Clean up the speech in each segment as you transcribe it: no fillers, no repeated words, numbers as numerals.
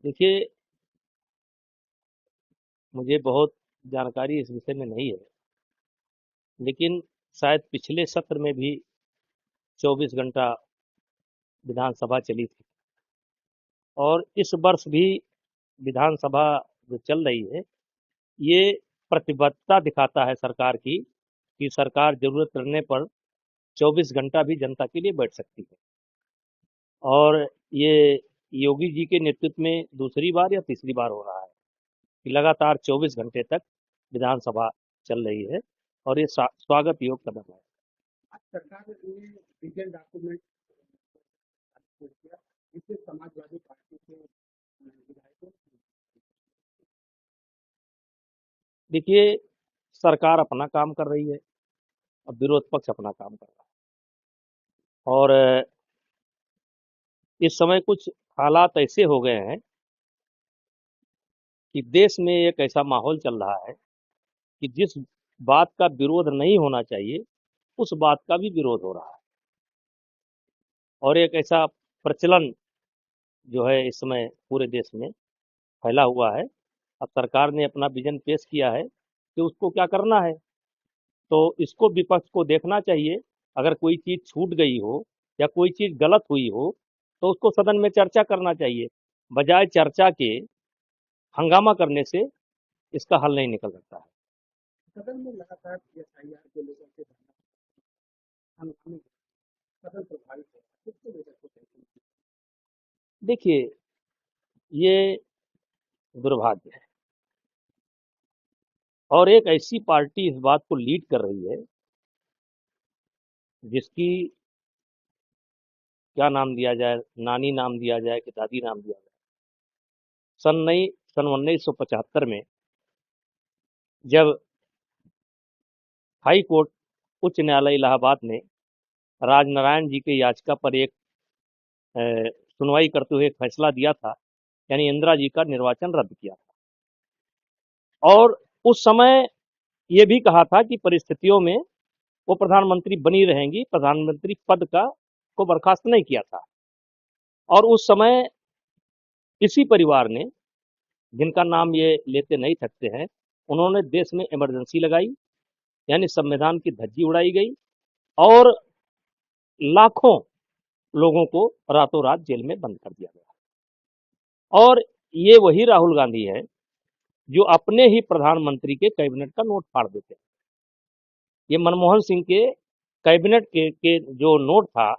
देखिए, मुझे बहुत जानकारी इस विषय में नहीं है, लेकिन शायद पिछले सत्र में भी 24 घंटा विधानसभा चली थी और इस वर्ष भी विधानसभा जो चल रही है, ये प्रतिबद्धता दिखाता है सरकार की कि सरकार ज़रूरत पड़ने पर 24 घंटा भी जनता के लिए बैठ सकती है। और ये योगी जी के नेतृत्व में दूसरी बार या तीसरी बार हो रहा है कि लगातार 24 घंटे तक विधानसभा चल रही है और ये स्वागत योग्य कदम है। आज सरकार ने विजन डॉक्यूमेंट पेश किया जिससे समाजवादी पार्टी के विधायकों देखिए, सरकार अपना काम कर रही है और विरोध पक्ष अपना काम कर रहा है और इस समय कुछ हालात ऐसे हो गए हैं कि देश में एक ऐसा माहौल चल रहा है कि जिस बात का विरोध नहीं होना चाहिए, उस बात का भी विरोध हो रहा है और एक ऐसा प्रचलन जो है इस समय पूरे देश में फैला हुआ है। अब सरकार ने अपना विजन पेश किया है कि उसको क्या करना है, तो इसको विपक्ष को देखना चाहिए। अगर कोई चीज़ छूट गई हो या कोई चीज़ गलत हुई हो, तो उसको सदन में चर्चा करना चाहिए। बजाय चर्चा के हंगामा करने से इसका हल नहीं निकल सकता है। सदन में लगातार एसआईआर को लेकर के हंगामे सदन प्रभावित है इसको लेकर के कैसे? देखिए, ये दुर्भाग्य है और एक ऐसी पार्टी इस बात को लीड कर रही है जिसकी क्या नाम दिया जाए, नानी नाम दिया जाए कि दादी नाम दिया जाए। सन 1975 में जब हाई कोर्ट उच्च न्यायालय इलाहाबाद ने राजनारायण जी के याचिका पर एक सुनवाई करते हुए एक फैसला दिया था, यानी इंदिरा जी का निर्वाचन रद्द किया था और उस समय ये भी कहा था कि परिस्थितियों में वो प्रधानमंत्री बनी रहेंगी, प्रधानमंत्री पद का को बर्खास्त नहीं किया था। और उस समय इसी परिवार ने, जिनका नाम ये लेते नहीं थकते हैं, उन्होंने देश में इमरजेंसी लगाई, यानी संविधान की धज्जी उड़ाई गई और लाखों लोगों को रातों रात जेल में बंद कर दिया गया। और ये वही राहुल गांधी है जो अपने ही प्रधानमंत्री के कैबिनेट का नोट फाड़ देते हैं। ये मनमोहन सिंह के कैबिनेट के जो नोट था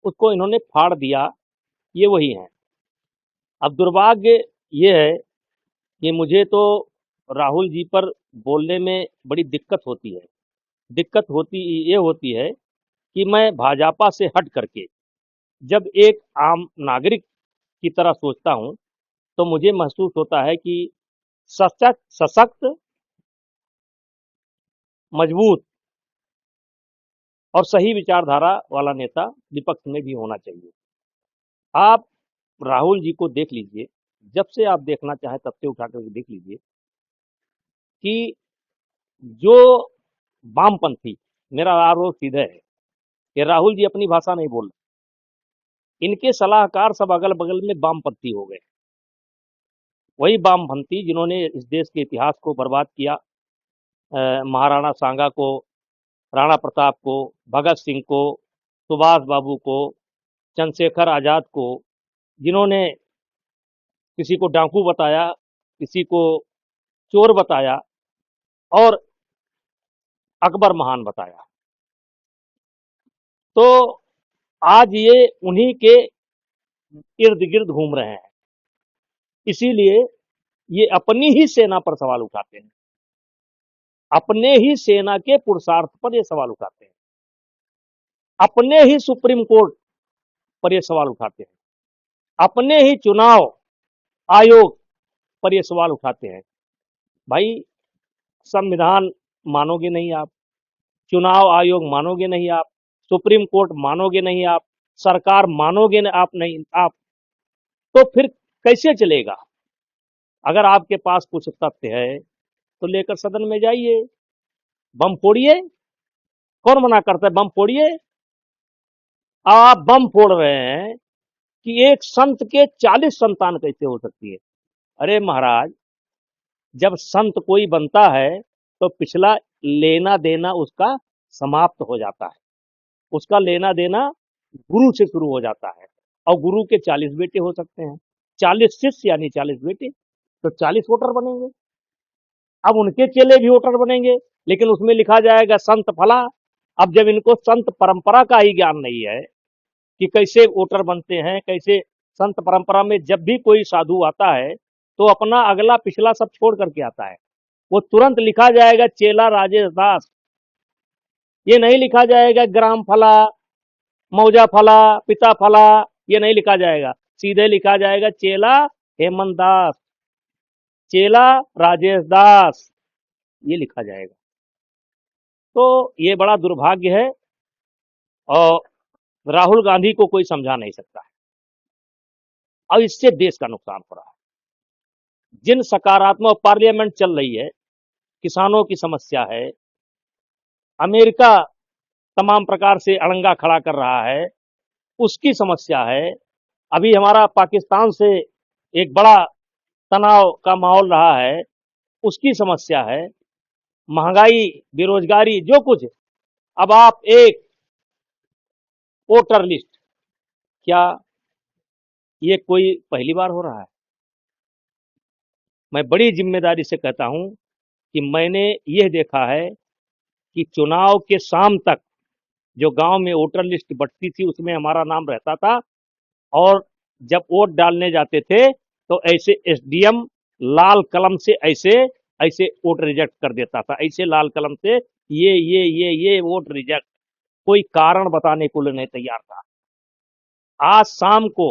उसको इन्होंने फाड़ दिया, ये वही हैं। अब दुर्भाग्य ये है कि मुझे तो राहुल जी पर बोलने में बड़ी दिक्कत होती है। दिक्कत होती ये होती है कि मैं भाजपा से हट करके जब एक आम नागरिक की तरह सोचता हूँ, तो मुझे महसूस होता है कि सशक्त सशक्त, मजबूत और सही विचारधारा वाला नेता विपक्ष में भी होना चाहिए। आप राहुल जी को देख लीजिए, जब से आप देखना चाहें तब से उठा करके देख लीजिए कि जो वामपंथी, मेरा आरोप सीधा है कि राहुल जी अपनी भाषा नहीं बोल रहे, इनके सलाहकार सब अगल बगल में वामपंथी हो गए। वही वामपंथी जिन्होंने इस देश के इतिहास को बर्बाद किया, महाराणा सांगा को, राणा प्रताप को, भगत सिंह को, सुभाष बाबू को, चंद्रशेखर आज़ाद को, जिन्होंने किसी को डाकू बताया, किसी को चोर बताया और अकबर महान बताया। तो आज ये उन्हीं के इर्द गिर्द घूम रहे हैं, इसीलिए ये अपनी ही सेना पर सवाल उठाते हैं, अपने ही सेना के पुरुषार्थ पर ये सवाल उठाते हैं, अपने ही सुप्रीम कोर्ट पर ये सवाल उठाते हैं, अपने ही चुनाव आयोग पर ये सवाल उठाते हैं। भाई, संविधान मानोगे नहीं आप, चुनाव आयोग मानोगे नहीं आप, सुप्रीम कोर्ट मानोगे नहीं आप, सरकार मानोगे आप नहीं आप, तो फिर कैसे चलेगा? अगर आपके पास कुछ तथ्य है तो लेकर सदन में जाइए, बम फोड़िए। कौन मना करता है? बम फोड़िए। आप बम फोड़ रहे हैं कि एक संत के 40 संतान कैसे हो सकती है। अरे महाराज, जब संत कोई बनता है तो पिछला लेना देना उसका समाप्त हो जाता है। उसका लेना देना गुरु से शुरू हो जाता है। और गुरु के 40 बेटे हो सकते हैं, 40 शिष्य यानी 40 बेटे, तो 40 वोटर बनेंगे। अब उनके चेले भी वोटर बनेंगे, लेकिन उसमें लिखा जाएगा संत फला। अब जब इनको संत परंपरा का ही ज्ञान नहीं है कि कैसे वोटर बनते हैं, कैसे संत परंपरा में जब भी कोई साधु आता है तो अपना अगला पिछला सब छोड़ करके आता है। वो तुरंत लिखा जाएगा चेला राजेश दास, ये नहीं लिखा जाएगा ग्राम फला, मौजा फला, पिता फला, ये नहीं लिखा जाएगा। सीधे लिखा जाएगा चेला हेमंत दास, चेला राजेश दास, ये लिखा जाएगा। तो ये बड़ा दुर्भाग्य है और राहुल गांधी को कोई समझा नहीं सकता है और इससे देश का नुकसान हो रहा है। जिन सकारात्मक पार्लियामेंट चल रही है, किसानों की समस्या है, अमेरिका तमाम प्रकार से अड़ंगा खड़ा कर रहा है, उसकी समस्या है। अभी हमारा पाकिस्तान से एक बड़ा तनाव का माहौल रहा है, उसकी समस्या है, महंगाई, बेरोजगारी, जो कुछ। अब आप एक वोटर लिस्ट, क्या ये कोई पहली बार हो रहा है? मैं बड़ी जिम्मेदारी से कहता हूं कि मैंने यह देखा है कि चुनाव के शाम तक जो गांव में वोटर लिस्ट बंटती थी उसमें हमारा नाम रहता था, और जब वोट डालने जाते थे तो ऐसे एसडीएम लाल कलम से ऐसे ऐसे वोट रिजेक्ट कर देता था, ऐसे लाल कलम से ये वोट रिजेक्ट, कोई कारण बताने को नहीं तैयार था। आज शाम को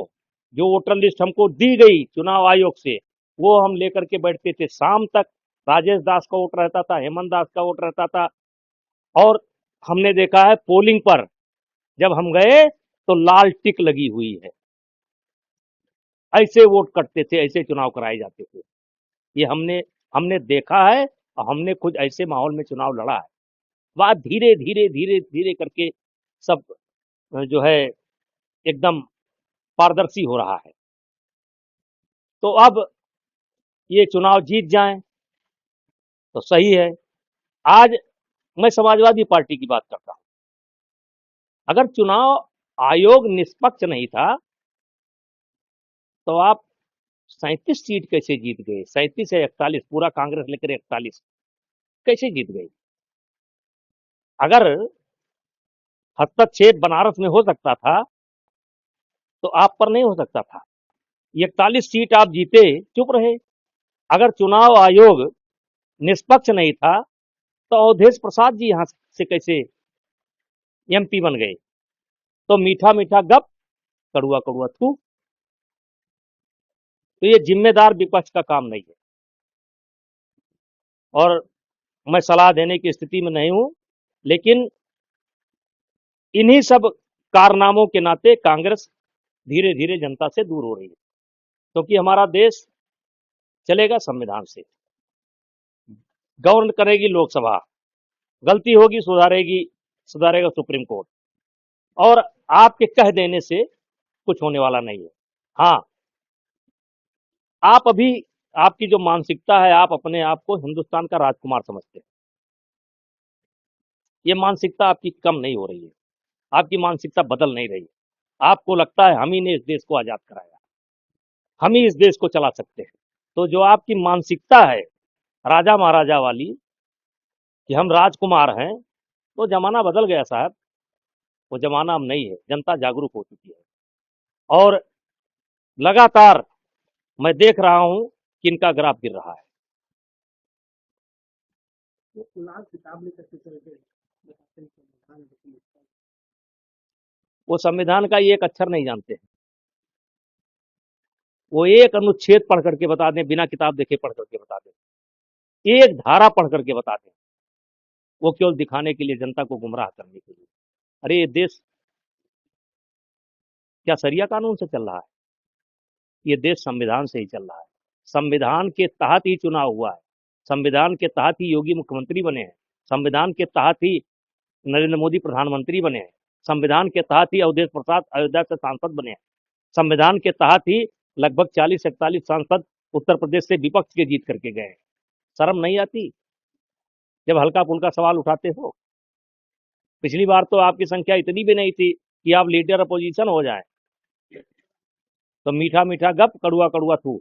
जो वोटर लिस्ट हमको दी गई चुनाव आयोग से, वो हम लेकर के बैठते थे, शाम तक राजेश दास का वोट रहता था, हेमंत दास का वोट रहता था। और हमने देखा है पोलिंग पर जब हम गए तो लाल टिक लगी हुई है। ऐसे वोट कटते थे, ऐसे चुनाव कराए जाते थे। ये हमने हमने देखा है और हमने खुद ऐसे माहौल में चुनाव लड़ा है। बात धीरे धीरे धीरे धीरे करके सब जो है एकदम पारदर्शी हो रहा है। तो अब ये चुनाव जीत जाएं तो सही है। आज मैं समाजवादी पार्टी की बात करता हूं। अगर चुनाव आयोग निष्पक्ष नहीं था तो आप 37 सीट कैसे जीत गए? 37 है 41, पूरा कांग्रेस लेकर 41 कैसे जीत गई? अगर हस्तक्षेप बनारस में हो सकता था तो आप पर नहीं हो सकता था। 41 सीट आप जीते, चुप रहे। अगर चुनाव आयोग निष्पक्ष नहीं था तो अवधेश प्रसाद जी यहां से कैसे एमपी बन गए? तो मीठा मीठा गप, कड़ुआ कड़ुआ थू। तो ये जिम्मेदार विपक्ष का काम नहीं है, और मैं सलाह देने की स्थिति में नहीं हूं, लेकिन इन्हीं सब कारनामों के नाते कांग्रेस धीरे धीरे जनता से दूर हो रही है, क्योंकि हमारा देश चलेगा संविधान से, गवर्न करेगी लोकसभा, गलती होगी सुधारेगा सुप्रीम कोर्ट, और आपके कह देने से कुछ होने वाला नहीं है। हाँ, आप अभी, आपकी जो मानसिकता है, आप अपने आप को हिंदुस्तान का राजकुमार समझते हैं। ये मानसिकता आपकी कम नहीं हो रही है, आपकी मानसिकता बदल नहीं रही है। आपको लगता है हम ही ने इस देश को आजाद कराया, हम ही इस देश को चला सकते हैं। तो जो आपकी मानसिकता है राजा महाराजा वाली कि हम राजकुमार हैं, वो जमाना बदल गया साहब। वो जमाना अब नहीं है, जनता जागरूक हो चुकी है। और लगातार मैं देख रहा हूं कि इनका ग्राफ गिर रहा है। वो लाल किताब लेकर के चल गए, बताते हैं संविधान लेकिन वो संविधान का एक अक्षर नहीं जानते हैं। वो एक अनुच्छेद पढ़ करके बता दें, बिना किताब देखे पढ़ करके बता दें, एक धारा पढ़ करके बता दें, वो केवल दिखाने के लिए, जनता को गुमराह करने के लिए। अरे ये देश क्या सरिया कानून से चल रहा है? ये देश संविधान से ही चल रहा है। संविधान के तहत ही चुनाव हुआ है, संविधान के तहत ही योगी मुख्यमंत्री बने हैं, संविधान के तहत ही नरेंद्र मोदी प्रधानमंत्री बने हैं, संविधान के तहत ही अवधेश प्रसाद अयोध्या से सांसद बने हैं। संविधान के तहत ही लगभग 40-41 सांसद उत्तर प्रदेश से विपक्ष के जीत करके गए। शर्म नहीं आती जब हल्का फुल्का सवाल उठाते हो? पिछली बार तो आपकी संख्या इतनी भी नहीं थी कि आप लीडर अपोजिशन हो जाए, तो मीठा मीठा गप, कड़ुआ कड़ुआ थू।